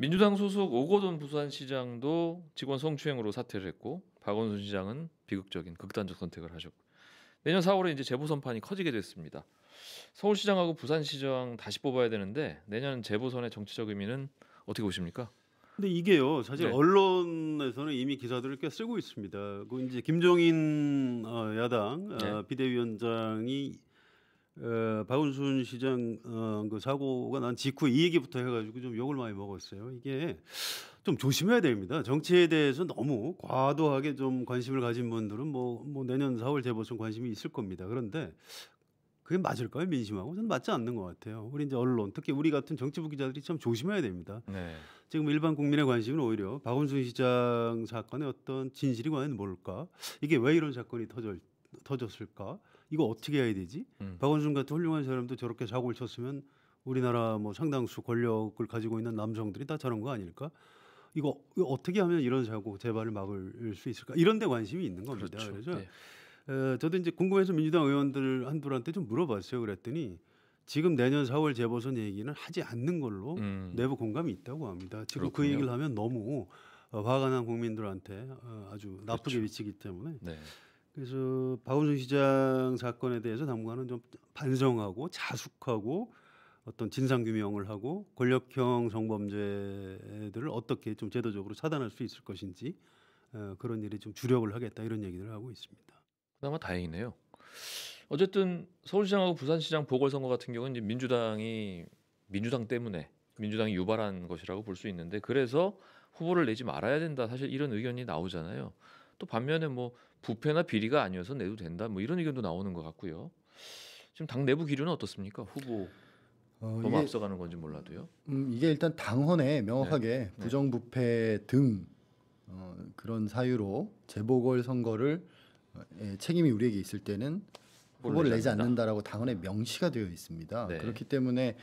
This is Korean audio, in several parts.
민주당 소속 오거돈 부산시장도 직원 성추행으로 사퇴를 했고 박원순 시장은 비극적인 극단적 선택을 하셨고 내년 4월에 이제 재보선판이 커지게 됐습니다. 서울시장하고 부산시장 다시 뽑아야 되는데 내년 재보선의 정치적 의미는 어떻게 보십니까? 근데 이게요, 사실 네. 언론에서는 이미 기사들을 꽤 쓰고 있습니다. 그 이제 김종인 야당 네. 비대위원장이 박원순 시장 그 사고가 난 직후 이 얘기부터 해가지고 좀 욕을 많이 먹었어요. 이게 좀 조심해야 됩니다. 정치에 대해서 너무 과도하게 좀 관심을 가진 분들은 뭐 내년 4월 재보선 관심이 있을 겁니다. 그런데 그게 맞을까요? 민심하고 저는 맞지 않는 것 같아요. 우리 이제 언론, 특히 우리 같은 정치부 기자들이 참 조심해야 됩니다. 네. 지금 일반 국민의 관심은 오히려 박원순 시장 사건의 어떤 진실이 과연 뭘까? 이게 왜 이런 사건이 터졌을까? 이거 어떻게 해야 되지? 박원순 같은 훌륭한 사람도 저렇게 사고를 쳤으면 우리나라 뭐 상당수 권력을 가지고 있는 남성들이 다 저런 거 아닐까? 이거 어떻게 하면 이런 사고 재발을 막을 수 있을까? 이런 데 관심이 있는 겁니다. 그렇죠. 그래서 네. 저도 이제 궁금해서 민주당 의원들 한둘한테 좀 물어봤어요. 그랬더니 지금 내년 4월 재보선 얘기는 하지 않는 걸로 내부 공감이 있다고 합니다. 지금 그 그렇군요. 얘기를 하면 너무 화가 난 국민들한테 아주 나쁘게 그렇죠. 비치기 때문에 네. 그래서 박원순 시장 사건에 대해서 당분간은 좀 반성하고 자숙하고 어떤 진상 규명을 하고 권력형 성범죄들을 어떻게 좀 제도적으로 차단할 수 있을 것인지 그런 일에 좀 주력을 하겠다 이런 얘기를 하고 있습니다. 그나마 다행이네요. 어쨌든 서울시장하고 부산시장 보궐선거 같은 경우는 이제 민주당 때문에 민주당이 유발한 것이라고 볼 수 있는데 그래서 후보를 내지 말아야 된다. 사실 이런 의견이 나오잖아요. 또 반면에 뭐 부패나 비리가 아니어서 내도 된다. 뭐 이런 의견도 나오는 것 같고요. 지금 당 내부 기류는 어떻습니까? 후보 너무 이게 앞서가는 건지 몰라도요. 이게 일단 당헌에 네. 명확하게 네. 부정부패 등 그런 사유로 재보궐 선거를 책임이 우리에게 있을 때는 후보를 내지 않는다라고 당헌에 명시가 되어 있습니다. 네. 그렇기 때문에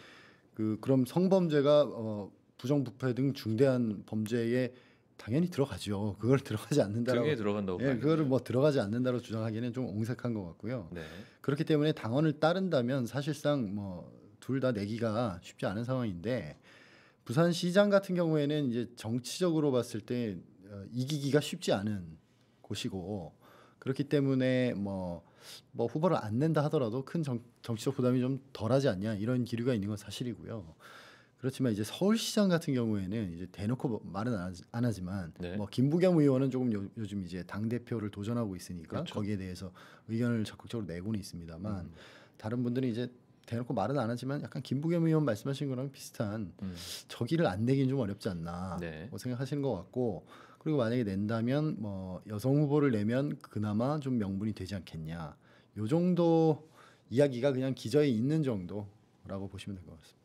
그럼 성범죄가 부정부패 등 중대한 범죄에 당연히 들어가죠. 그걸 들어가지 않는다라고 등에 들어간다고 그거를 뭐 들어가지 않는다고 주장하기는 좀 옹색한 것 같고요. 네. 그렇기 때문에 당헌을 따른다면 사실상 뭐 둘 다 내기가 쉽지 않은 상황인데 부산시장 같은 경우에는 이제 정치적으로 봤을 때 이기기가 쉽지 않은 곳이고 그렇기 때문에 뭐 후보를 안 낸다 하더라도 큰 정치적 부담이 좀 덜하지 않냐 이런 기류가 있는 건 사실이고요. 그렇지만 이제 서울시장 같은 경우에는 이제 대놓고 말은 안 하지만 네. 뭐 김부겸 의원은 조금 요즘 이제 당 대표를 도전하고 있으니까 그렇죠. 거기에 대해서 의견을 적극적으로 내고는 있습니다만 다른 분들은 이제 대놓고 말은 안 하지만 약간 김부겸 의원 말씀하신 거랑 비슷한 저기를 안 내긴 좀 어렵지 않나 네. 뭐 생각하시는 것 같고 그리고 만약에 낸다면 뭐 여성 후보를 내면 그나마 좀 명분이 되지 않겠냐 요 정도 이야기가 그냥 기저에 있는 정도라고 보시면 될 것 같습니다.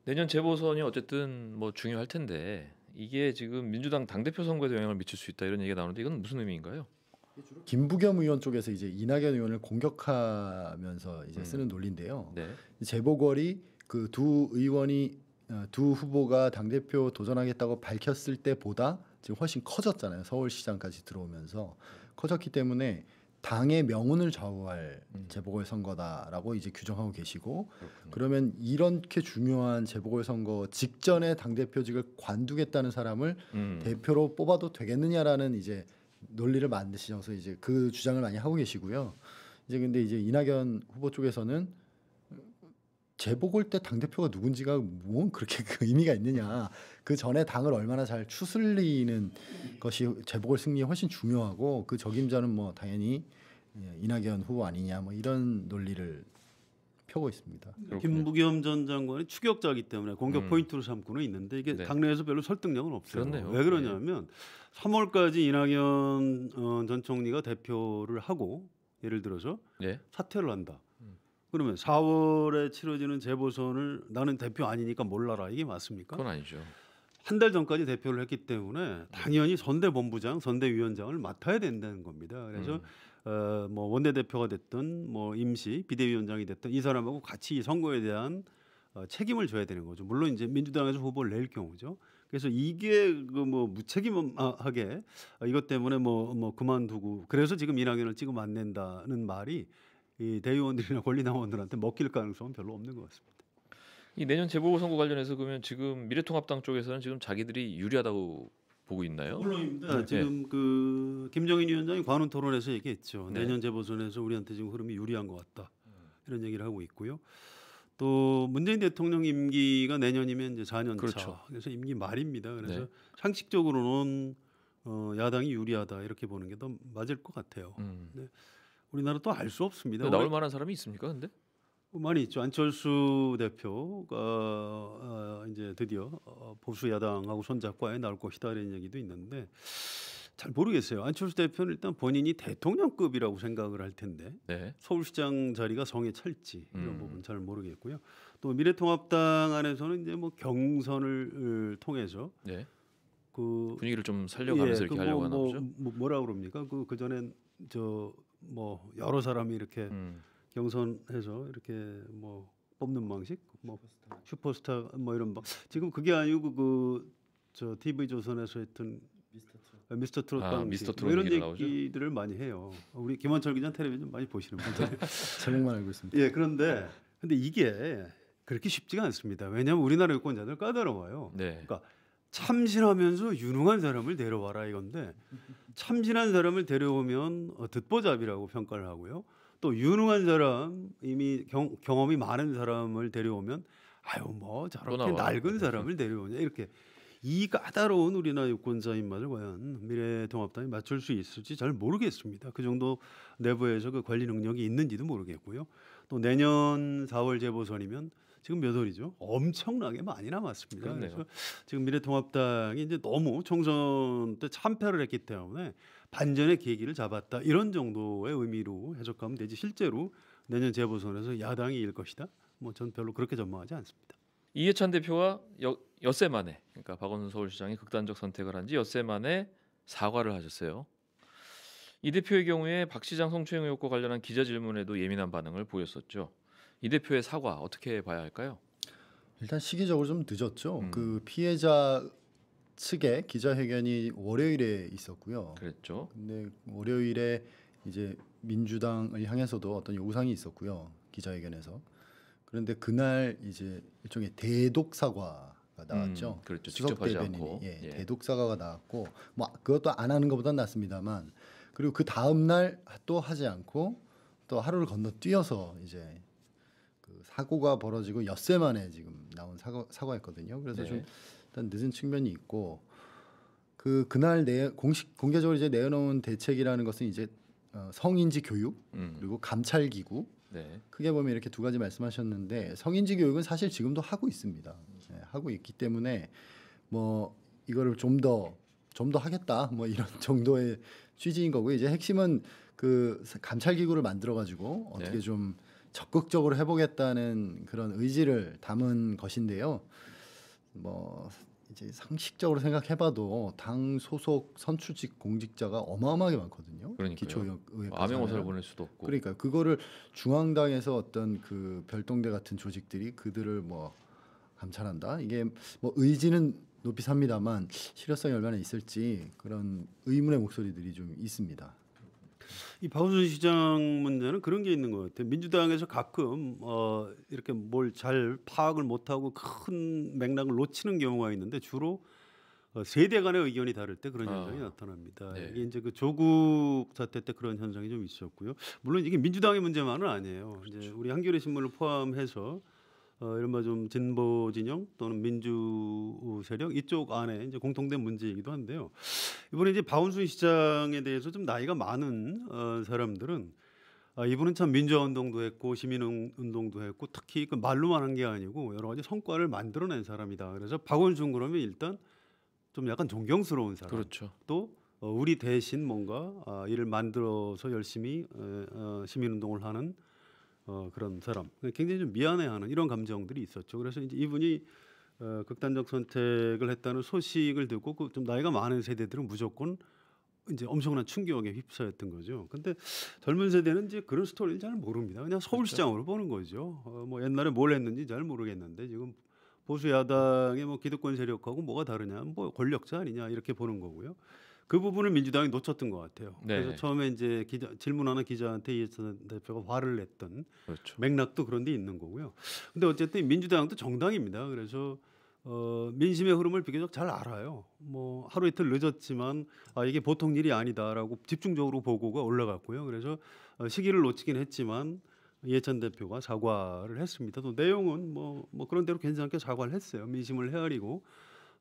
내년 재보선이 어쨌든 뭐 중요할 텐데 이게 지금 민주당 당대표 선거에도 영향을 미칠 수 있다 이런 얘기가 나오는데 이건 무슨 의미인가요? 김부겸 의원 쪽에서 이제 이낙연 의원을 공격하면서 이제 쓰는 논리인데요. 네. 재보궐이 그 두 의원이 두 후보가 당 대표 도전하겠다고 밝혔을 때보다 지금 훨씬 커졌잖아요. 서울시장까지 들어오면서 커졌기 때문에 당의 명운을 좌우할 재보궐 선거다라고 이제 규정하고 계시고 그러면 이렇게 중요한 재보궐 선거 직전에 당 대표직을 관두겠다는 사람을 대표로 뽑아도 되겠느냐라는 이제 논리를 만드시면서 이제 그 주장을 많이 하고 계시고요. 이제 근데 이제 이낙연 후보 쪽에서는 재보궐 때 당 대표가 누군지가 뭐 그렇게 그 의미가 있느냐. 그 전에 당을 얼마나 잘 추슬리는 것이 재보궐 승리에 훨씬 중요하고 그 적임자는 뭐 당연히 이낙연 후보 아니냐 뭐 이런 논리를 펴고 있습니다. 김부겸 전 장관이 추격자이기 때문에 공격 포인트로 삼고는 있는데 이게 네. 당내에서 별로 설득력은 없어요. 그렇네요. 왜 그러냐면 3월까지 이낙연 전 총리가 대표를 하고 예를 들어서 네. 사퇴를 한다. 그러면 4월에 치러지는 재보선을 나는 대표 아니니까 몰라라 이게 맞습니까? 그건 아니죠. 한 달 전까지 대표를 했기 때문에 당연히 선대본부장, 선대위원장을 맡아야 된다는 겁니다. 그래서 뭐 원내대표가 됐든 뭐 임시 비대위원장이 됐든 이 사람하고 같이 이 선거에 대한 책임을 져야 되는 거죠. 물론 이제 민주당에서 후보를 낼 경우죠. 그래서 이게 그 뭐 무책임하게 이것 때문에 뭐 그만두고 그래서 지금 이낙연을 지금 안 낸다는 말이 이 대의원들이나 권리당원들한테 먹힐 가능성은 별로 없는 것 같습니다. 이 내년 재보궐선거 관련해서 그러면 지금 미래통합당 쪽에서는 지금 자기들이 유리하다고 보고 있나요? 물론입니다. 네. 지금 그 김정인 위원장이 관훈 토론에서 얘기했죠. 네. 내년 재보선에서 우리한테 지금 흐름이 유리한 것 같다. 이런 얘기를 하고 있고요. 또 문재인 대통령 임기가 내년이면 이제 4년 그렇죠. 차. 그래서 임기 말입니다. 그래서 네. 상식적으로는 야당이 유리하다 이렇게 보는 게 더 맞을 것 같아요. 우리나라 또 알 수 없습니다. 나올 만한 사람이 있습니까? 근데 많이 있죠. 안철수 대표가 이제 드디어 보수 야당하고 손잡고 나올 것이다 이런 얘기도 있는데 잘 모르겠어요. 안철수 대표는 일단 본인이 대통령급이라고 생각을 할 텐데 네. 서울시장 자리가 성에 찰지 이런 부분 잘 모르겠고요. 또 미래통합당 안에서는 이제 뭐 경선을 통해서 네. 그 분위기를 좀 살려가면서 이렇게 하려고 하나 보죠. 뭐라 그럽니까? 그 전엔 저 뭐 여러 사람이 이렇게 경선해서 이렇게 뭐 뽑는 방식, 뭐 슈퍼스타 뭐 이런 방. 지금 그게 아니고 저 TV 조선에서 했던 미스터 트롯 방식 미스터 뭐 트롯 이런 얘기가 나오죠? 얘기들을 많이 해요. 우리 김원철 기자 텔레비전 많이 보시는 분들. 제목만 알고 있습니다. 예, 그런데 이게 그렇게 쉽지가 않습니다. 왜냐하면 우리나라 유권자들 까다로워요. 네. 그러니까 참신하면서 유능한 사람을 데려와라 이건데 참신한 사람을 데려오면 듣보잡이라고 평가를 하고요. 또 유능한 사람 이미 경험이 많은 사람을 데려오면 아유 뭐 저렇게 나와. 낡은 사람을 데려오냐 이렇게 이 까다로운 우리나라 유권자 입맛을 과연 미래통합당이 맞출 수 있을지 잘 모르겠습니다. 그 정도 내부에서 그 관리 능력이 있는지도 모르겠고요. 또 내년 4월 재보선이면 지금 몇 월이죠? 엄청나게 많이 남았습니다. 그렇네요. 그래서 지금 미래통합당이 이제 너무 총선 때 참패를 했기 때문에 반전의 계기를 잡았다 이런 정도의 의미로 해석하면 되지 실제로 내년 재보선에서 야당이 이길 것이다. 뭐 전 별로 그렇게 전망하지 않습니다. 이해찬 대표가 엿새 만에 그러니까 박원순 서울시장이 극단적 선택을 한 지 엿새 만에 사과를 하셨어요. 이 대표의 경우에 박 시장 성추행 의혹과 관련한 기자 질문에도 예민한 반응을 보였었죠. 이 대표의 사과 어떻게 봐야 할까요? 일단 시기적으로 좀 늦었죠. 그 피해자 측의 기자회견이 월요일에 있었고요. 그랬죠. 근데 월요일에 이제 민주당을 향해서도 어떤 요구사항이 있었고요. 기자회견에서. 그런데 그날 이제 일종의 대독 사과가 나왔죠. 그렇죠. 수석 직접 하지 대변인이 않고. 예. 대독 사과가 나왔고 뭐 그것도 안 하는 것보단 낫습니다만 그리고 그 다음 날 또 하지 않고 또 하루를 건너뛰어서 이제 그 사고가 벌어지고 엿새 만에 지금 나온 사과였거든요. 그래서 네. 좀 일단 늦은 측면이 있고 그날 공개적으로 이제 내놓은 대책이라는 것은 이제 성인지 교육 그리고 감찰 기구 네. 크게 보면 이렇게 두 가지 말씀하셨는데 성인지 교육은 사실 지금도 하고 있습니다. 하고 있기 때문에 뭐 이거를 좀 더 하겠다 뭐 이런 정도의 취지인 거고 이제 핵심은 그 감찰 기구를 만들어 가지고 어떻게 네. 좀 적극적으로 해보겠다는 그런 의지를 담은 것인데요. 뭐 이제 상식적으로 생각해봐도 당 소속 선출직 공직자가 어마어마하게 많거든요. 그러니까요. 기초의회 암행어사를 보낼 수도 없고. 그러니까 그거를 중앙당에서 어떤 그 별동대 같은 조직들이 그들을 뭐 감찰한다. 이게 뭐 의지는 높이 삽니다만 실효성이 얼마나 있을지 그런 의문의 목소리들이 좀 있습니다. 이 박원순 시장 문제는 그런 게 있는 것 같아요. 민주당에서 가끔 이렇게 뭘 잘 파악을 못하고 큰 맥락을 놓치는 경우가 있는데 주로 세대 간의 의견이 다를 때 그런 현상이 나타납니다. 네. 이게 이제 그 조국 사태 때 그런 현상이 좀 있었고요. 물론 이게 민주당의 문제만은 아니에요. 이제 우리 한겨레 신문을 포함해서 이른바 좀 진보 진영 또는 민주 세력 이쪽 안에 이제 공통된 문제이기도 한데요. 이번에 이제 박원순 시장에 대해서 좀 나이가 많은 사람들은 이분은 참 민주화 운동도 했고 시민 운동도 했고 특히 그 말로만 한 게 아니고 여러 가지 성과를 만들어낸 사람이다. 그래서 박원순 그러면 일단 좀 약간 존경스러운 사람. 그렇죠. 또 우리 대신 뭔가 일을 만들어서 열심히 시민 운동을 하는 그런 사람. 굉장히 좀 미안해하는 이런 감정들이 있었죠. 그래서 이제 이분이 극단적 선택을 했다는 소식을 듣고 그 좀 나이가 많은 세대들은 무조건 이제 엄청난 충격에 휩싸였던 거죠. 근데 젊은 세대는 이제 그런 스토리를 잘 모릅니다. 그냥 서울시장으로 보는 거죠. 뭐 옛날에 뭘 했는지 잘 모르겠는데 지금 보수 야당의 뭐 기득권 세력하고 뭐가 다르냐, 뭐 권력자 아니냐 이렇게 보는 거고요. 그 부분을 민주당이 놓쳤던 것 같아요. 네. 그래서 처음에 이제 질문하는 기자한테 이해찬 대표가 화를 냈던 그렇죠. 맥락도 그런 데 있는 거고요. 근데 어쨌든 민주당도 정당입니다. 그래서 민심의 흐름을 비교적 잘 알아요. 뭐 하루 이틀 늦었지만 이게 보통 일이 아니다라고 집중적으로 보고가 올라갔고요. 그래서 시기를 놓치긴 했지만 이해찬 대표가 사과를 했습니다. 또 내용은 뭐 그런 대로 괜찮게 사과를 했어요. 민심을 헤아리고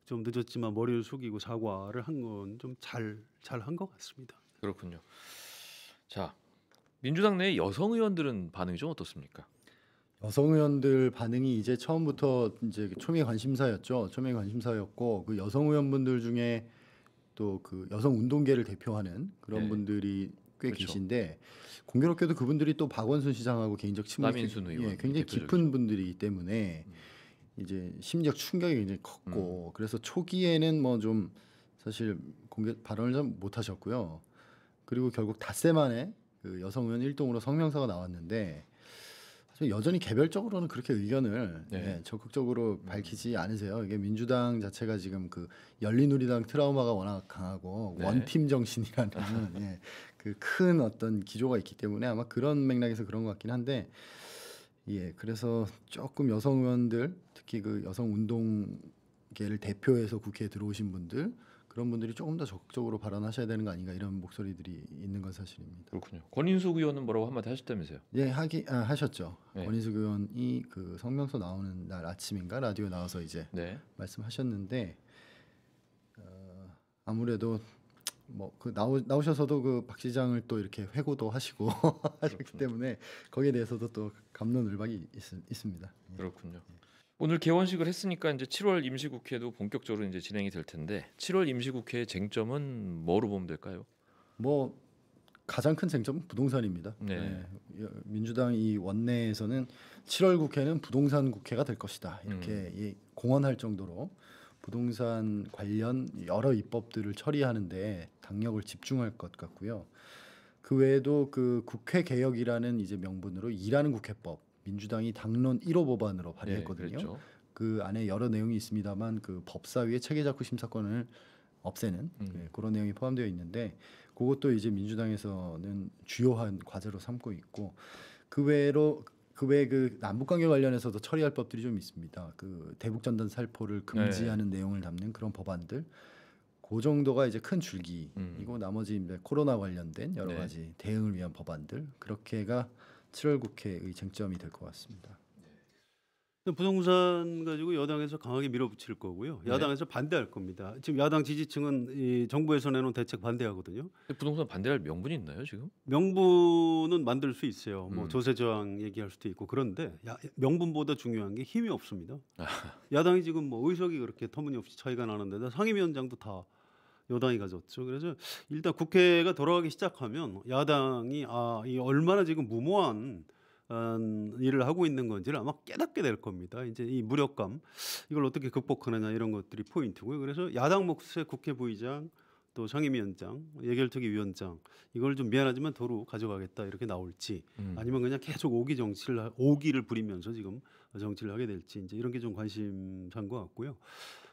좀 늦었지만 머리를 숙이고 사과를 한 건 좀 잘 한 것 같습니다. 그렇군요. 자, 민주당 내 여성 의원들은 반응이 좀 어떻습니까? 여성 의원들 반응이 이제 처음부터 이제 초미의 관심사였죠. 초미의 관심사였고 그 여성 의원분들 중에 또 그 여성 운동계를 대표하는 그런 네. 분들이 꽤 그렇죠. 계신데 공교롭게도 그분들이 또 박원순 시장하고 개인적 친분이 남인순 의원 굉장히 대표적이죠. 깊은 분들이기 때문에 이제 심리적 충격이 굉장히 컸고 그래서 초기에는 뭐 좀 사실 공개 발언을 좀 못하셨고요. 그리고 결국 닷새 만에 그 여성 의원 일동으로 성명서가 나왔는데 사실 여전히 개별적으로는 그렇게 의견을 네. 적극적으로 밝히지 않으세요. 이게 민주당 자체가 지금 그 열린우리당 트라우마가 워낙 강하고 네. 원팀 정신이라는 그 큰 어떤 기조가 있기 때문에 아마 그런 맥락에서 그런 것 같긴 한데 그래서 조금 여성 의원들 특히 그 여성 운동계를 대표해서 국회에 들어오신 분들 그런 분들이 조금 더 적극적으로 발언하셔야 되는 거 아닌가 이런 목소리들이 있는 건 사실입니다. 그렇군요. 권인숙 의원은 뭐라고 한마디 하셨다면서요? 하셨죠. 네. 권인숙 의원이 그 성명서 나오는 날 아침인가 라디오 나와서 이제 네. 말씀하셨는데 아무래도 뭐 그 나오셔서도 그 박 시장을 또 이렇게 회고도 하시고 하셨기 때문에 거기에 대해서도 또 갑론을박이 있습니다. 그렇군요. 오늘 개원식을 했으니까 이제 7월 임시국회도 본격적으로 이제 진행이 될 텐데 7월 임시국회의 쟁점은 뭐로 보면 될까요? 뭐 가장 큰 쟁점은 부동산입니다. 네. 민주당 이 원내에서는 7월 국회는 부동산 국회가 될 것이다 이렇게 공언할 정도로 부동산 관련 여러 입법들을 처리하는데 당력을 집중할 것 같고요. 그 외에도 그 국회 개혁이라는 이제 명분으로 일하는 국회법 민주당이 당론 1호 법안으로 발의했거든요. 네, 그 안에 여러 내용이 있습니다만 그 법사위의 체계작구 심사권을 없애는 그런 내용이 포함되어 있는데 그것도 이제 민주당에서는 주요한 과제로 삼고 있고 그 외에 그 남북관계 관련해서도 처리할 법들이 좀 있습니다. 그 대북 전단 살포를 금지하는 내용을 담는 그런 법안들. 그 정도가 이제 큰 줄기이고 나머지 이제 코로나 관련된 여러 가지 대응을 위한 법안들 그렇게가 7월 국회의 쟁점이 될 것 같습니다. 부동산 가지고 여당에서 강하게 밀어붙일 거고요. 야당에서 반대할 겁니다. 지금 야당 지지층은 이 정부에서 내놓은 대책 반대하거든요. 부동산 반대할 명분이 있나요 지금? 명분은 만들 수 있어요. 뭐 조세 저항 얘기할 수도 있고 그런데 명분보다 중요한 게 힘이 없습니다. 야당이 지금 뭐 의석이 그렇게 터무니없이 차이가 나는데다 상임위원장도 다 여당이 가졌죠. 그래서 일단 국회가 돌아가기 시작하면 야당이 이 얼마나 지금 무모한 일을 하고 있는 건지를 아마 깨닫게 될 겁니다. 이제 이 무력감 이걸 어떻게 극복하느냐 이런 것들이 포인트고요. 그래서 야당 몫의 국회 부의장 또 상임위원장, 예결특위위원장 이걸 좀 미안하지만 도로 가져가겠다 이렇게 나올지 아니면 그냥 계속 오기를 부리면서 지금 정치를 하게 될지 이제 이런 게 좀 관심사인 것 같고요.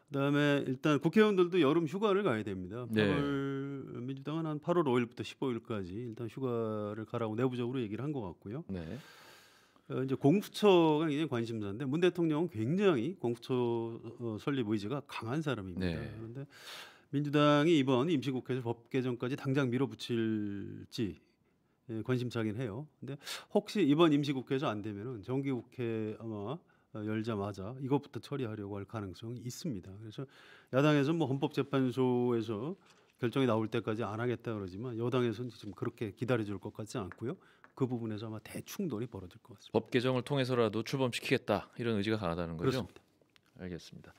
그다음에 일단 국회의원들도 여름 휴가를 가야 됩니다. 네. 민주당은 한 8월 5일부터 15일까지 일단 휴가를 가라고 내부적으로 얘기를 한 것 같고요. 네. 이제 공수처가 굉장히 관심사인데 문 대통령은 굉장히 공수처 설립 의지가 강한 사람입니다. 네. 그런데 민주당이 이번 임시국회에서 법 개정까지 당장 밀어붙일지 관심사긴 해요. 근데 혹시 이번 임시국회에서 안 되면은 정기국회 아마 열자마자 이것부터 처리하려고 할 가능성이 있습니다. 그래서 야당에서 뭐 헌법재판소에서 결정이 나올 때까지 안 하겠다 그러지만 여당에서는 지금 그렇게 기다려줄 것 같지 않고요. 그 부분에서 아마 대충돌이 벌어질 것 같습니다. 법 개정을 통해서라도 출범시키겠다 이런 의지가 강하다는 거죠. 그렇습니다. 알겠습니다.